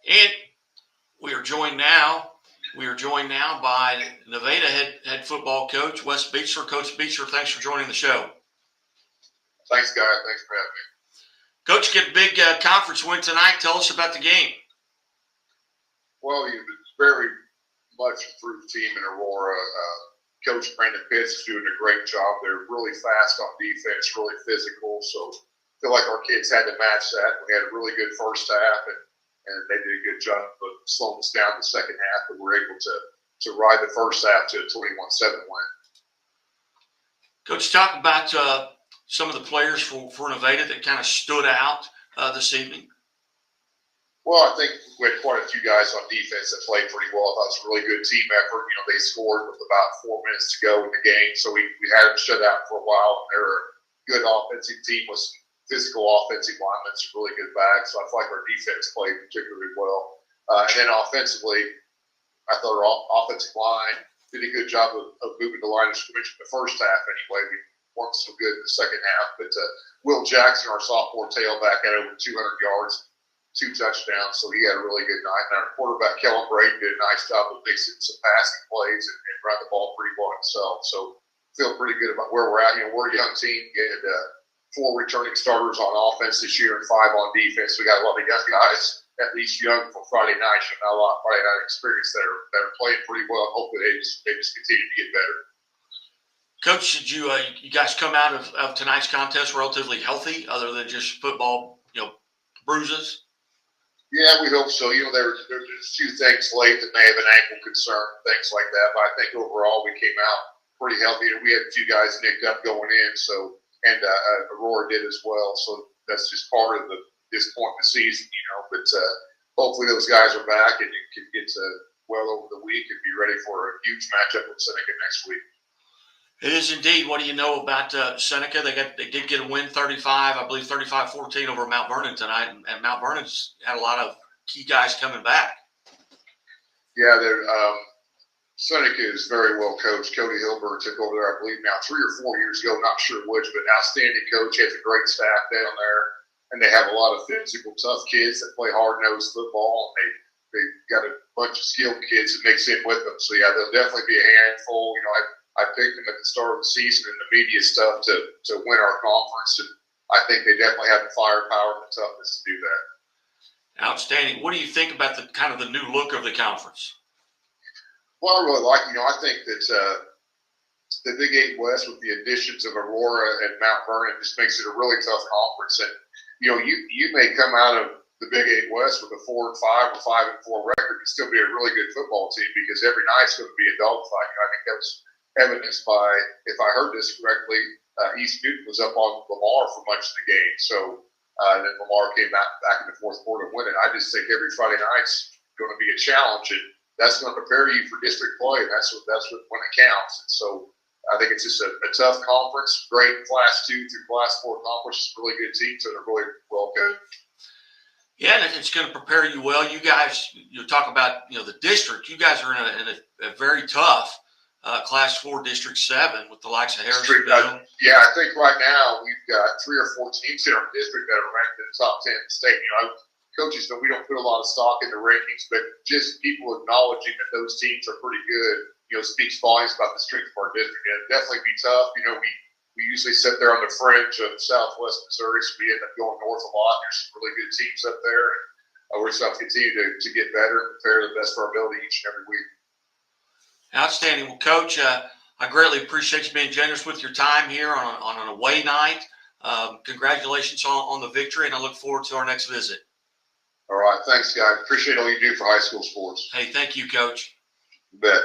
And we are joined now by Nevada head football coach, Wes Beechler. Coach Beechler, thanks for joining the show. Thanks, guys. Thanks for having me. Coach, get a big conference win tonight. Tell us about the game. Well, it's very much improved team in Aurora. Coach Brandon Pitts is doing a great job. They're really fast on defense, really physical. So I feel like our kids had to match that. We had a really good first half, and they did a good job of slowing us down the second half, but we're able to ride the first half to a 21-7 win. Coach, talk about some of the players for Nevada that kind of stood out this evening. Well, I think we had quite a few guys on defense that played pretty well. I thought it was a really good team effort. You know, they scored with about 4 minutes to go in the game, so we had them shut out for a while. They're a good offensive team with some physical offensive linemen, some really good backs. So I feel like our defense played particularly well. And then offensively, I thought our offensive line did a good job of moving the line of scrimmage in the first half anyway. We weren't so good in the second half, but Will Jackson, our sophomore tailback, had over 200 yards, 2 touchdowns, so he had a really good night. And our quarterback, Kellen Braden, did a nice job of mixing some passing plays and run the ball pretty well himself. So feel pretty good about where we're at. You know, we're a young team. We had 4 returning starters on offense this year and 5 on defense. We got a lot of young guys, at least young for Friday night. You know, not a lot of Friday night experience that are playing pretty well. Hopefully they just continue to get better. Coach, did you guys come out of tonight's contest relatively healthy, other than just football, bruises? Yeah, we hope so. You know, there's a few things late that may have an ankle concern, things like that. But I think overall we came out pretty healthy. And we had a few guys nicked up going in, and Aurora did as well. So that's just part of this point in the season, But hopefully those guys are back and can get well over the week and be ready for a huge matchup with Seneca next week. It is indeed. What do you know about Seneca? They did get a win, 35-14 over Mount Vernon tonight, and Mount Vernon's had a lot of key guys coming back. Yeah, Seneca is very well coached. Cody Hilbert took over there, I believe, now 3 or 4 years ago. Not sure which, but outstanding coach. Has a great staff down there, and they have a lot of physical, tough kids that play hard-nosed football, and they've got a bunch of skilled kids that mix in with them. So, yeah, they'll definitely be a handful. I picked them at the start of the season in the media stuff to win our conference, and I think they definitely have the firepower and the toughness to do that. Outstanding. What do you think about the kind of the new look of the conference? Well, I really like, I think that the Big 8 West with the additions of Aurora and Mount Vernon just makes it a really tough conference. And, you may come out of the Big 8 West with a 4-5 or 5-4 record and still be a really good football team, because every night's going to be a dogfight. I think that was evidenced by, if I heard this correctly, East Newton was up on Lamar for much of the game. So then Lamar came back in the fourth quarter winning. I just think every Friday night's going to be a challenge, and that's going to prepare you for district play. And that's when it counts. And so I think it's just a tough conference. Great Class 2 through Class 4 conference. Really good teams that are really well coached. Yeah, and it's going to prepare you well. You guys, you talk about the district. You guys are in a very tough Class 4 District 7 with the likes of Harrisonville. Yeah, I think right now we've got 3 or 4 teams in our district that are ranked in the top 10 in the state. Coaches know we don't put a lot of stock in the rankings, but just people acknowledging that those teams are pretty good, speaks volumes about the strength of our district. And it'll definitely be tough. We usually sit there on the fringe of Southwest Missouri, so we end up going north a lot. There's some really good teams up there, and we're just going to continue to get better and prepare to the best of our ability each and every week. Outstanding. Well, Coach, I greatly appreciate you being generous with your time here on an away night. Congratulations on the victory, and I look forward to our next visit. All right. Thanks, guys. Appreciate all you do for high school sports. Hey, thank you, Coach. You bet.